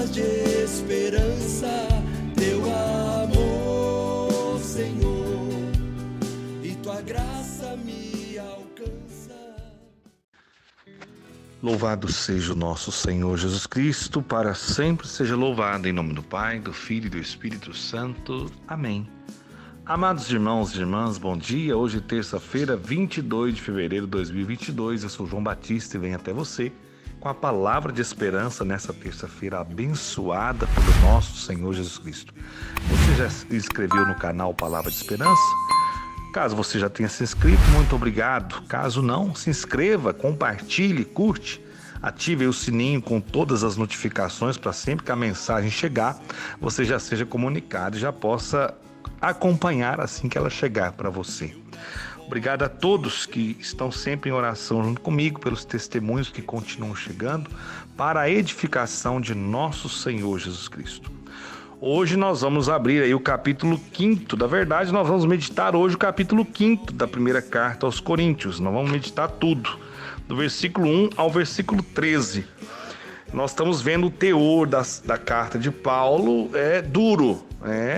palavras de esperança, teu amor, Senhor, e tua graça me alcança. Louvado seja o nosso Senhor Jesus Cristo, para sempre seja louvado, em nome do Pai, do Filho e do Espírito Santo. Amém. Amados irmãos e irmãs, bom dia. Hoje é terça-feira, 22 de fevereiro de 2022. Eu sou João Batista e venho até você com a palavra de esperança nessa terça-feira abençoada pelo nosso Senhor Jesus Cristo. Você já se inscreveu no canal Palavra de Esperança? Caso você já tenha se inscrito, muito obrigado. Caso não, se inscreva, compartilhe, curte. Ative o sininho com todas as notificações para sempre que a mensagem chegar, você já seja comunicado e já possa acompanhar assim que ela chegar para você. Obrigado a todos que estão sempre em oração junto comigo, pelos testemunhos que continuam chegando para a edificação de nosso Senhor Jesus Cristo. Hoje nós vamos abrir aí o capítulo 5, da verdade nós vamos meditar hoje o capítulo 5 da primeira carta aos Coríntios. Nós vamos meditar tudo, do versículo 1 ao versículo 13. Nós estamos vendo o teor da carta de Paulo, é duro,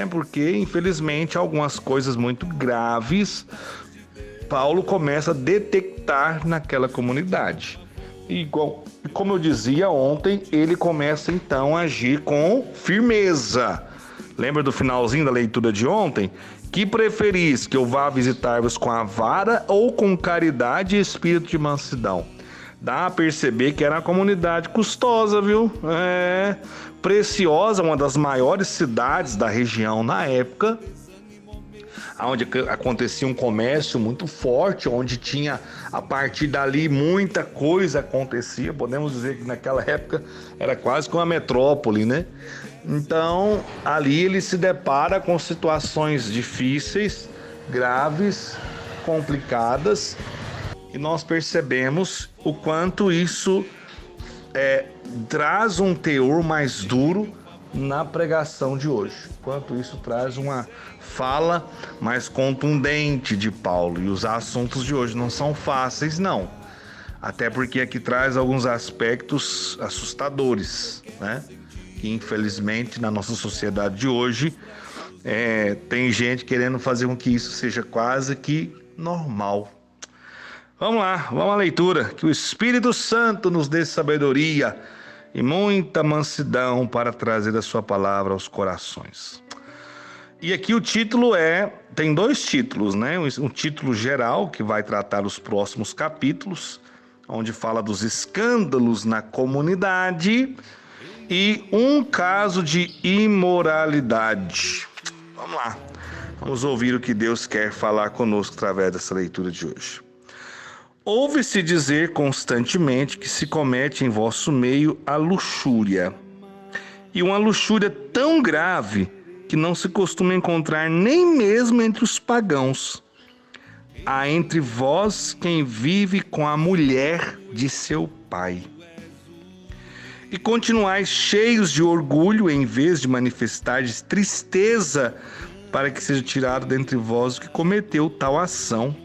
porque infelizmente algumas coisas muito graves Paulo começa a detectar naquela comunidade. E como eu dizia ontem, ele começa então a agir com firmeza. Lembra do finalzinho da leitura de ontem? Que preferis, que eu vá visitar-vos com a vara ou com caridade e espírito de mansidão? Dá a perceber que era uma comunidade custosa, viu? Preciosa, uma das maiores cidades da região na época, onde acontecia um comércio muito forte, onde tinha, a partir dali, muita coisa acontecia. Podemos dizer que naquela época era quase que uma metrópole, né? Então, ali ele se depara com situações difíceis, graves, complicadas, e nós percebemos o quanto isso traz um teor mais duro na pregação de hoje. Quanto isso traz uma fala mais contundente de Paulo. E os assuntos de hoje não são fáceis, não. Até porque aqui traz alguns aspectos assustadores, né? Que infelizmente na nossa sociedade de hoje tem gente querendo fazer com que isso seja quase que normal. Vamos lá, vamos à leitura. Que o Espírito Santo nos dê sabedoria e muita mansidão para trazer a sua palavra aos corações. E aqui o título tem dois títulos, né? Um título geral, que vai tratar os próximos capítulos, onde fala dos escândalos na comunidade, e um caso de imoralidade. Vamos lá, vamos ouvir o que Deus quer falar conosco através dessa leitura de hoje. Ouve-se dizer constantemente que se comete em vosso meio a luxúria, e uma luxúria tão grave que não se costuma encontrar nem mesmo entre os pagãos. Há entre vós quem vive com a mulher de seu pai. E continuais cheios de orgulho, em vez de manifestardes tristeza, para que seja tirado dentre vós o que cometeu tal ação.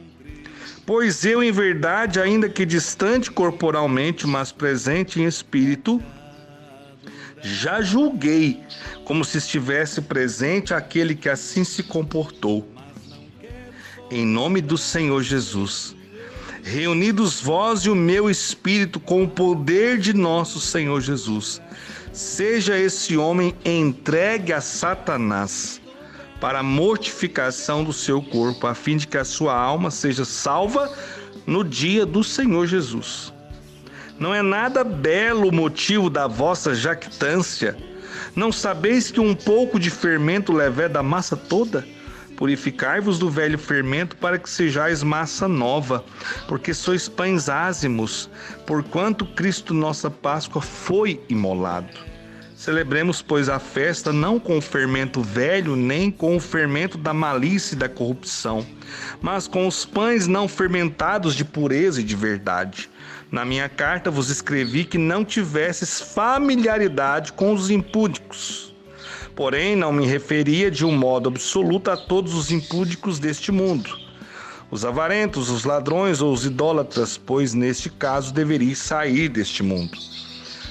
Pois eu, em verdade, ainda que distante corporalmente, mas presente em espírito, já julguei como se estivesse presente aquele que assim se comportou. Em nome do Senhor Jesus, reunidos vós e o meu espírito com o poder de nosso Senhor Jesus, seja esse homem entregue a Satanás, para a mortificação do seu corpo, a fim de que a sua alma seja salva no dia do Senhor Jesus. Não é nada belo o motivo da vossa jactância? Não sabeis que um pouco de fermento leveda a massa toda? Purificai-vos do velho fermento para que sejais massa nova, porque sois pães ázimos, porquanto Cristo nossa Páscoa foi imolado. Celebremos, pois, a festa não com o fermento velho, nem com o fermento da malícia e da corrupção, mas com os pães não fermentados de pureza e de verdade. Na minha carta vos escrevi que não tivesses familiaridade com os impúdicos. Porém, não me referia de um modo absoluto a todos os impúdicos deste mundo, os avarentos, os ladrões ou os idólatras, pois neste caso deveríeis sair deste mundo.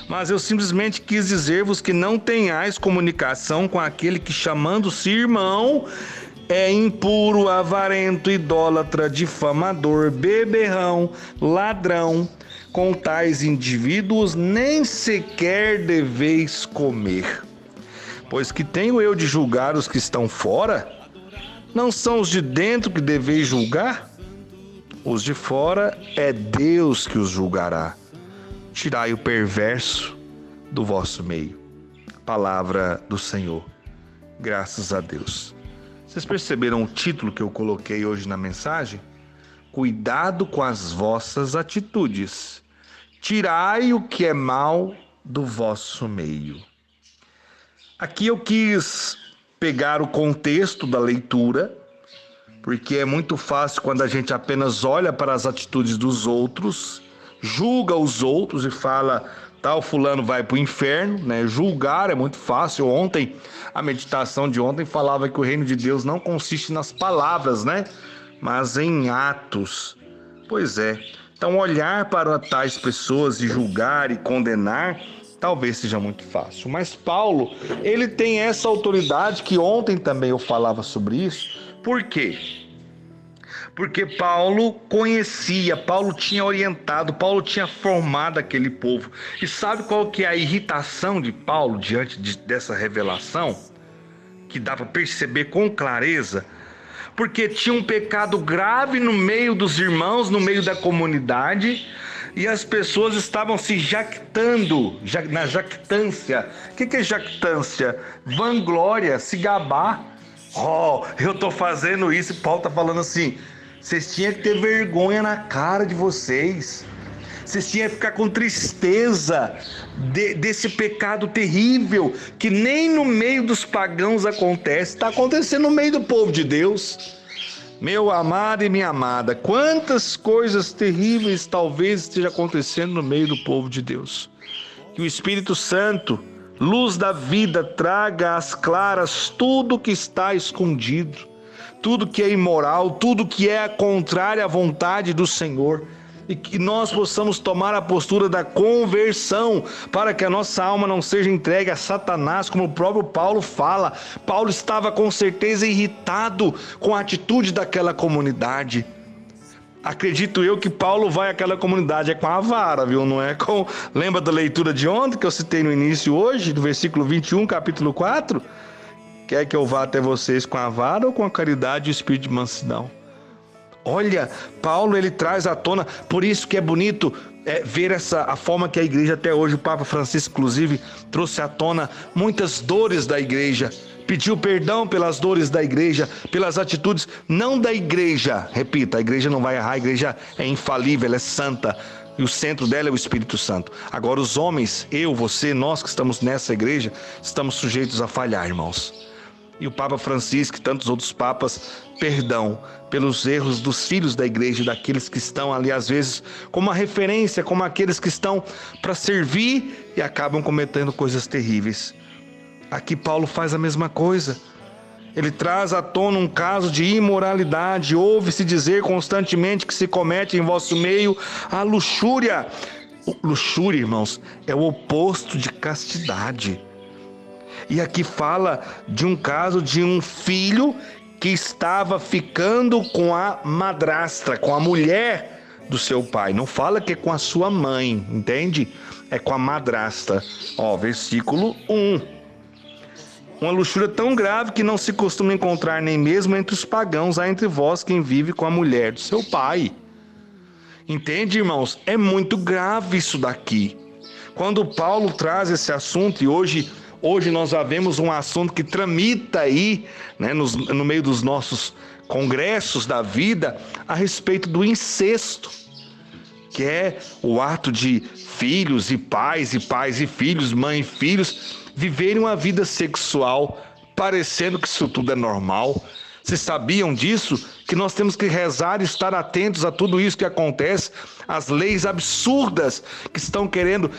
Mas eu simplesmente quis dizer-vos que não tenhais comunicação com aquele que, chamando-se irmão, é impuro, avarento, idólatra, difamador, beberrão, ladrão. Com tais indivíduos nem sequer deveis comer. Pois que tenho eu de julgar os que estão fora? Não são os de dentro que deveis julgar? Os de fora é Deus que os julgará. Tirai o perverso do vosso meio. Palavra do Senhor. Graças a Deus. Vocês perceberam o título que eu coloquei hoje na mensagem? Cuidado com as vossas atitudes. Tirai o que é mal do vosso meio. Aqui eu quis pegar o contexto da leitura, porque é muito fácil quando a gente apenas olha para as atitudes dos outros, julga os outros e fala, tal fulano vai para o inferno, né? Julgar é muito fácil. Ontem, a meditação de ontem falava que o reino de Deus não consiste nas palavras, né? Mas em atos. Pois é. Então, olhar para tais pessoas e julgar e condenar talvez seja muito fácil. Mas Paulo, ele tem essa autoridade que ontem também eu falava sobre isso. Por quê? Porque Paulo conhecia, Paulo tinha orientado, Paulo tinha formado aquele povo. E sabe qual que é a irritação de Paulo diante dessa revelação? Que dá para perceber com clareza? Porque tinha um pecado grave no meio dos irmãos, no meio da comunidade, e as pessoas estavam se jactando, na jactância. O que é jactância? Vanglória, se gabar. Eu tô fazendo isso, e Paulo tá falando assim, vocês tinham que ter vergonha na cara de vocês. Vocês tinham que ficar com tristeza desse pecado terrível que nem no meio dos pagãos acontece, está acontecendo no meio do povo de Deus. Meu amado e minha amada, quantas coisas terríveis talvez esteja acontecendo no meio do povo de Deus. Que o Espírito Santo, luz da vida, traga às claras tudo que está escondido, tudo que é imoral, tudo que é contrário à vontade do Senhor. E que nós possamos tomar a postura da conversão, para que a nossa alma não seja entregue a Satanás, como o próprio Paulo fala. Paulo estava com certeza irritado com a atitude daquela comunidade. Acredito eu que Paulo vai àquela comunidade com a vara, viu? Não é com... Lembra da leitura de ontem que eu citei no início hoje, do versículo 21, capítulo 4? Quer que eu vá até vocês com a vara ou com a caridade e o espírito de mansidão? Olha, Paulo ele traz à tona, por isso que é bonito ver a forma que a igreja até hoje, o Papa Francisco inclusive trouxe à tona muitas dores da igreja, pediu perdão pelas dores da igreja, pelas atitudes, não da igreja, repita, a igreja não vai errar, a igreja é infalível, ela é santa, e o centro dela é o Espírito Santo. Agora os homens, eu, você, nós que estamos nessa igreja, estamos sujeitos a falhar, irmãos. E o Papa Francisco e tantos outros papas, perdão pelos erros dos filhos da igreja, daqueles que estão ali às vezes como uma referência, como aqueles que estão para servir e acabam cometendo coisas terríveis. Aqui Paulo faz a mesma coisa. Ele traz à tona um caso de imoralidade. Ouve-se dizer constantemente que se comete em vosso meio a luxúria. Luxúria, irmãos, é o oposto de castidade. E aqui fala de um caso de um filho que estava ficando com a madrasta, com a mulher do seu pai. Não fala que é com a sua mãe, entende? É com a madrasta. Versículo 1. Uma luxúria tão grave que não se costuma encontrar nem mesmo entre os pagãos, há entre vós quem vive com a mulher do seu pai. Entende, irmãos? É muito grave isso daqui. Quando Paulo traz esse assunto, e hoje nós já vemos um assunto que tramita aí, né, no meio dos nossos congressos da vida, a respeito do incesto, que é o ato de filhos e pais e filhos, mãe e filhos, viverem uma vida sexual, parecendo que isso tudo é normal. Vocês sabiam disso? Que nós temos que rezar e estar atentos a tudo isso que acontece, as leis absurdas que estão querendo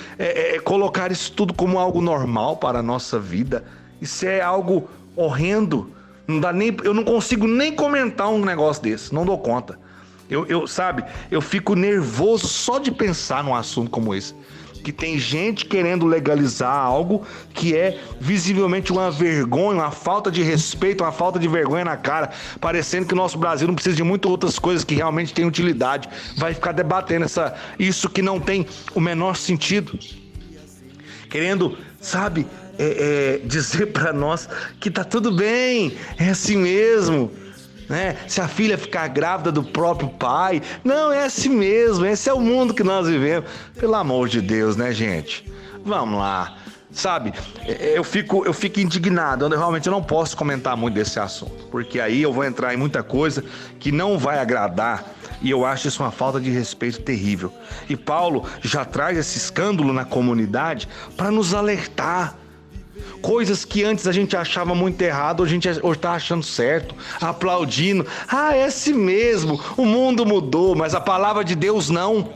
colocar isso tudo como algo normal para a nossa vida. Isso é algo horrendo. Eu não consigo nem comentar um negócio desse, não dou conta. Eu fico nervoso só de pensar num assunto como esse. que tem gente querendo legalizar algo que é visivelmente uma vergonha, uma falta de respeito, uma falta de vergonha na cara, parecendo que o nosso Brasil não precisa de muitas outras coisas que realmente têm utilidade. Vai ficar debatendo isso que não tem o menor sentido. Querendo, sabe, dizer para nós que tá tudo bem, é assim mesmo. Né? Se a filha ficar grávida do próprio pai, não, é assim mesmo, esse é o mundo que nós vivemos. Pelo amor de Deus, né, gente? Vamos lá, sabe? Eu fico indignado, eu não posso comentar muito desse assunto, porque aí eu vou entrar em muita coisa que não vai agradar, e eu acho isso uma falta de respeito terrível. E Paulo já traz esse escândalo na comunidade para nos alertar. Coisas que antes a gente achava muito errado, hoje a gente está achando certo, aplaudindo. É assim mesmo, o mundo mudou, mas a palavra de Deus não.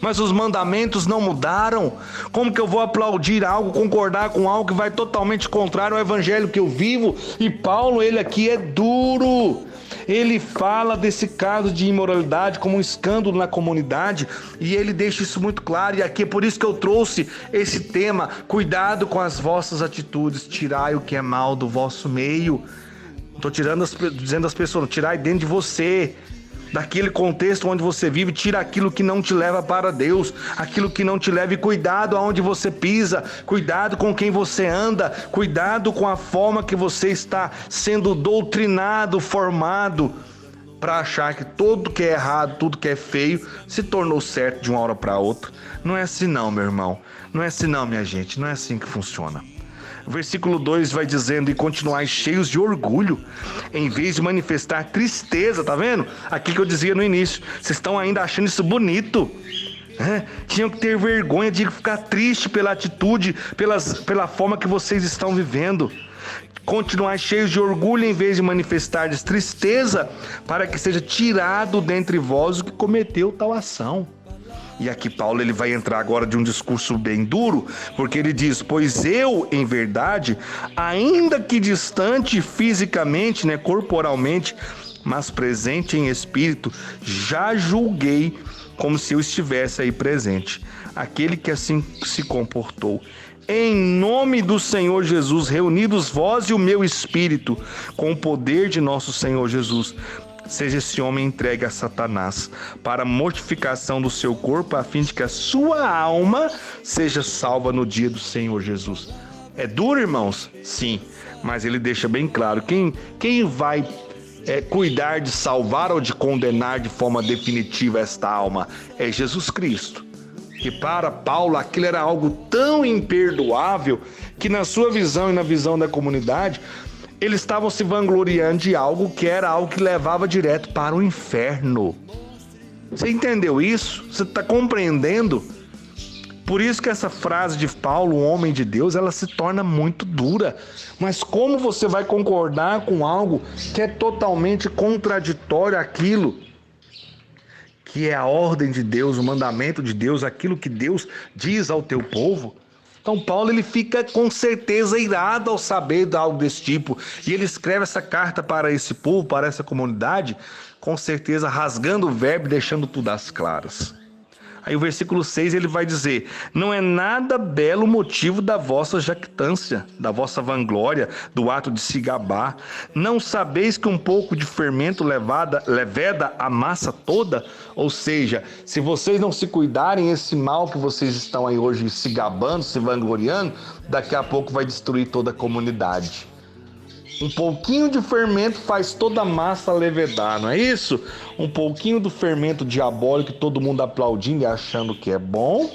Mas os mandamentos não mudaram. Como que eu vou aplaudir algo, concordar com algo que vai totalmente contrário ao evangelho que eu vivo? E Paulo, ele aqui é duro. Ele fala desse caso de imoralidade como um escândalo na comunidade e ele deixa isso muito claro. E aqui é por isso que eu trouxe esse tema: cuidado com as vossas atitudes, tirai o que é mal do vosso meio. Estou dizendo às pessoas, tirai dentro de você, daquele contexto onde você vive, tira aquilo que não te leva para Deus, aquilo que não te leva, e cuidado aonde você pisa, cuidado com quem você anda, cuidado com a forma que você está sendo doutrinado, formado, para achar que tudo que é errado, tudo que é feio, se tornou certo de uma hora para outra. Não é assim não, meu irmão, não é assim não, minha gente, não é assim que funciona. O versículo 2 vai dizendo: e continuai cheios de orgulho, em vez de manifestar tristeza. Tá vendo? Aquilo que eu dizia no início, vocês estão ainda achando isso bonito, né? Tinham que ter vergonha de ficar triste pela atitude, pela forma que vocês estão vivendo. Continuai cheios de orgulho, em vez de manifestar tristeza, para que seja tirado dentre vós o que cometeu tal ação. E aqui Paulo, ele vai entrar agora de um discurso bem duro, porque ele diz: pois eu, em verdade, ainda que distante fisicamente, né, corporalmente, mas presente em espírito, já julguei como se eu estivesse aí presente, aquele que assim se comportou. Em nome do Senhor Jesus, reunidos vós e o meu espírito, com o poder de nosso Senhor Jesus, seja esse homem entregue a Satanás para a mortificação do seu corpo, a fim de que a sua alma seja salva no dia do Senhor Jesus. É duro, irmãos? Sim, mas ele deixa bem claro, quem vai cuidar de salvar ou de condenar de forma definitiva esta alma é Jesus Cristo. E para Paulo aquilo era algo tão imperdoável que, na sua visão e na visão da comunidade, eles estavam se vangloriando de algo que era algo que levava direto para o inferno. Você entendeu isso? Você está compreendendo? Por isso que essa frase de Paulo, o homem de Deus, ela se torna muito dura. Mas como você vai concordar com algo que é totalmente contraditório àquilo que é a ordem de Deus, o mandamento de Deus, aquilo que Deus diz ao teu povo? Então Paulo, ele fica com certeza irado ao saber de algo desse tipo, e ele escreve essa carta para esse povo, para essa comunidade, com certeza rasgando o verbo e deixando tudo às claras. Aí o versículo 6 ele vai dizer: não é nada belo o motivo da vossa jactância, da vossa vanglória, do ato de se gabar. Não sabeis que um pouco de fermento leveda a massa toda? Ou seja, se vocês não se cuidarem, esse mal que vocês estão aí hoje se gabando, se vangloriando, daqui a pouco vai destruir toda a comunidade. Um pouquinho de fermento faz toda a massa levedar, não é isso? Um pouquinho do fermento diabólico, todo mundo aplaudindo e achando que é bom,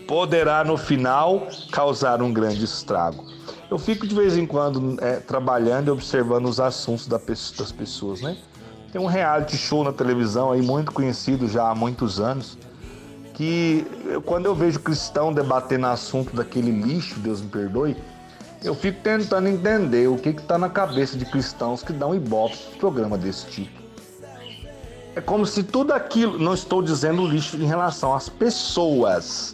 poderá no final causar um grande estrago. Eu fico de vez em quando trabalhando e observando os assuntos das pessoas, né? Tem um reality show na televisão aí muito conhecido já há muitos anos, que quando eu vejo cristão debatendo assunto daquele lixo, Deus me perdoe, eu fico tentando entender o que está na cabeça de cristãos que dão ibope para um programa desse tipo. É como se tudo aquilo, não estou dizendo lixo em relação às pessoas.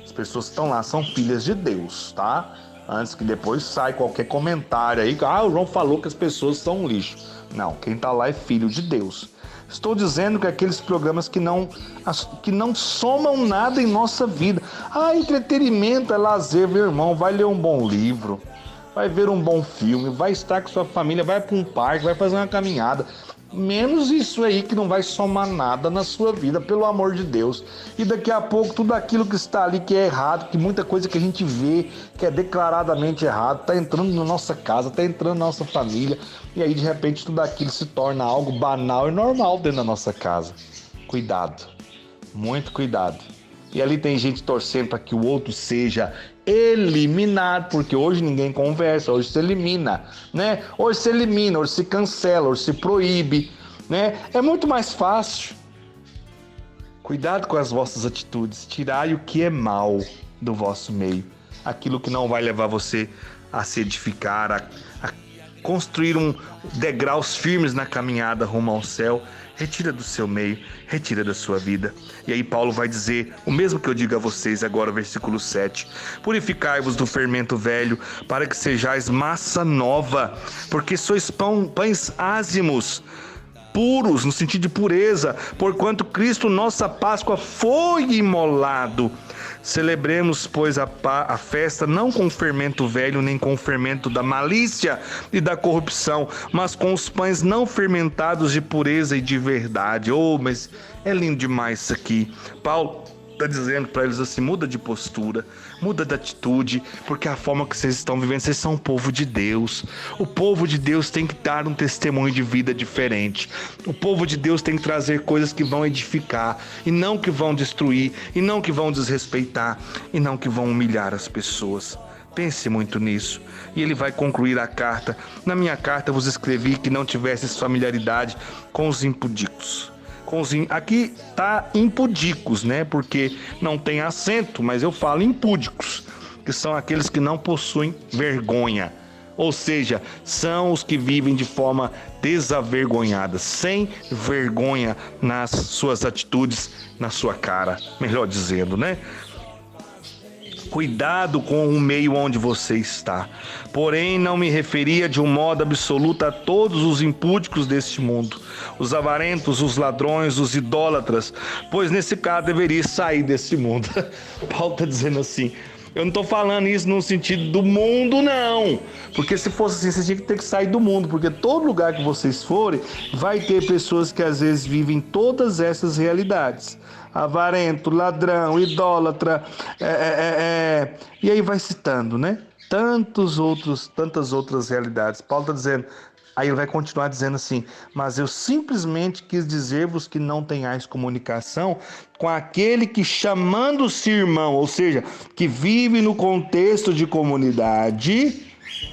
As pessoas que estão lá são filhas de Deus, tá? Antes que depois saia qualquer comentário aí, o João falou que as pessoas são um lixo. Não, quem está lá é filho de Deus. Estou dizendo que aqueles programas que não somam nada em nossa vida. Entretenimento é lazer, meu irmão. Vai ler um bom livro, vai ver um bom filme, vai estar com sua família, vai para um parque, vai fazer uma caminhada. Menos isso aí que não vai somar nada na sua vida, pelo amor de Deus. E daqui a pouco tudo aquilo que está ali que é errado, que muita coisa que a gente vê que é declaradamente errado, está entrando na nossa casa, está entrando na nossa família, e aí de repente tudo aquilo se torna algo banal e normal dentro da nossa casa. Cuidado, muito cuidado. E ali tem gente torcendo para que o outro seja eliminado, porque hoje ninguém conversa, hoje se elimina, né? Hoje se elimina, hoje se cancela, hoje se proíbe, né? É muito mais fácil. Cuidado com as vossas atitudes, tirai o que é mal do vosso meio, aquilo que não vai levar você a se edificar, a construir degraus firmes na caminhada rumo ao céu. Retira do seu meio, retira da sua vida. E aí Paulo vai dizer o mesmo que eu digo a vocês agora, versículo 7. Purificai-vos do fermento velho, para que sejais massa nova, porque sois pães ázimos, puros, no sentido de pureza, porquanto Cristo, nossa Páscoa, foi imolado. Celebremos, pois, a festa não com o fermento velho, nem com o fermento da malícia e da corrupção, mas com os pães não fermentados de pureza e de verdade. Mas é lindo demais isso aqui. Paulo está dizendo para eles assim, muda de postura, muda de atitude, porque a forma que vocês estão vivendo, vocês são o povo de Deus. O povo de Deus tem que dar um testemunho de vida diferente. O povo de Deus tem que trazer coisas que vão edificar, e não que vão destruir, e não que vão desrespeitar, e não que vão humilhar as pessoas. Pense muito nisso. E ele vai concluir a carta. Na minha carta vos escrevi que não tivesses familiaridade com os impudicos. Aqui tá impudicos, né? Porque não tem acento, mas eu falo impúdicos, que são aqueles que não possuem vergonha. Ou seja, são os que vivem de forma desavergonhada, sem vergonha nas suas atitudes, na sua cara, melhor dizendo, né? Cuidado com o meio onde você está. Porém, não me referia de um modo absoluto a todos os impúdicos deste mundo, os avarentos, os ladrões, os idólatras, pois nesse caso deveria sair desse mundo. Paulo está dizendo assim, eu não estou falando isso no sentido do mundo, não. Porque se fosse assim, você tinha que ter que sair do mundo, porque todo lugar que vocês forem, vai ter pessoas que às vezes vivem todas essas realidades. Avarento, ladrão, idólatra, e aí vai citando, né? Tantas outras realidades. Paulo está dizendo, aí ele vai continuar dizendo assim, mas eu simplesmente quis dizer-vos que não tenhais comunicação com aquele que, chamando-se irmão, ou seja, que vive no contexto de comunidade,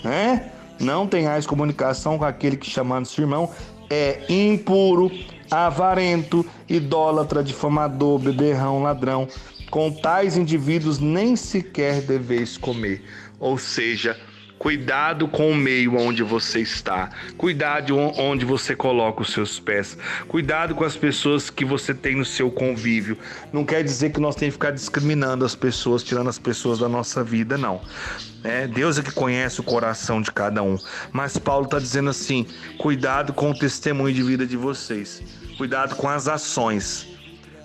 né? Não tenhais comunicação com aquele que, chamando-se irmão, é impuro, avarento, idólatra, difamador, beberrão, ladrão. Com tais indivíduos nem sequer deveis comer. Ou seja, cuidado com o meio onde você está. Cuidado onde você coloca os seus pés. Cuidado com as pessoas que você tem no seu convívio. Não quer dizer que nós temos que ficar discriminando as pessoas, tirando as pessoas da nossa vida, não. Deus é que conhece o coração de cada um. Mas Paulo está dizendo assim, cuidado com o testemunho de vida de vocês. Cuidado com as ações.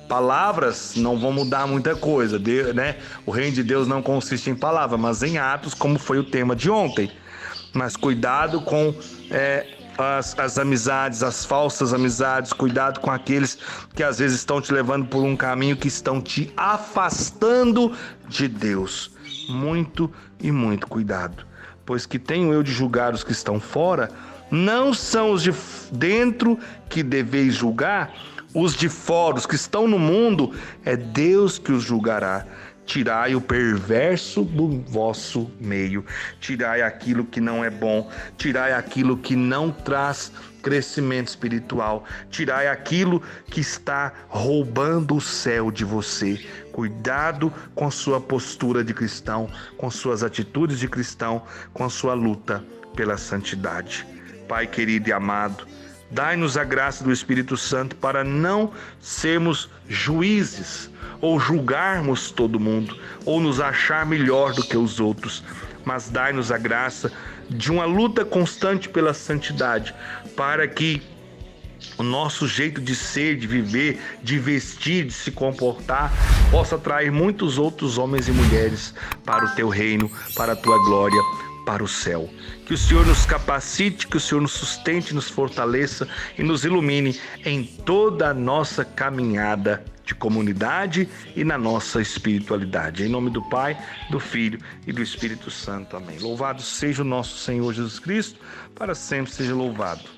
Palavras não vão mudar muita coisa, né? O reino de Deus não consiste em palavras, mas em atos, como foi o tema de ontem. Mas cuidado com as amizades, as falsas amizades, cuidado com aqueles que às vezes estão te levando por um caminho que estão te afastando de Deus. Muito e muito cuidado, pois que tenho eu de julgar os que estão fora, não são os de dentro que deveis julgar, os de fora, os que estão no mundo, é Deus que os julgará. Tirai o perverso do vosso meio, tirai aquilo que não é bom, tirai aquilo que não traz crescimento espiritual, tirai aquilo que está roubando o céu de você. Cuidado com sua postura de cristão, com suas atitudes de cristão, com sua luta pela santidade. Pai querido e amado, dai-nos a graça do Espírito Santo para não sermos juízes ou julgarmos todo mundo ou nos achar melhor do que os outros, mas dai-nos a graça de uma luta constante pela santidade, para que o nosso jeito de ser, de viver, de vestir, de se comportar, possa atrair muitos outros homens e mulheres para o teu reino, para a tua glória, para o céu. Que o Senhor nos capacite, que o Senhor nos sustente, nos fortaleça e nos ilumine em toda a nossa caminhada de comunidade e na nossa espiritualidade. Em nome do Pai, do Filho e do Espírito Santo. Amém. Louvado seja o nosso Senhor Jesus Cristo, para sempre seja louvado.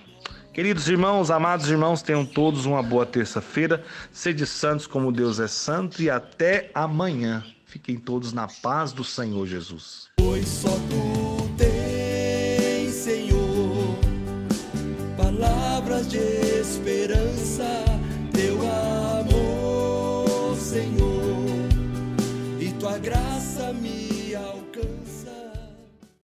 Queridos irmãos, amados irmãos, tenham todos uma boa terça-feira. Sede santos como Deus é santo e até amanhã. Fiquem todos na paz do Senhor Jesus. Pois só tu tens, Senhor, palavras de esperança.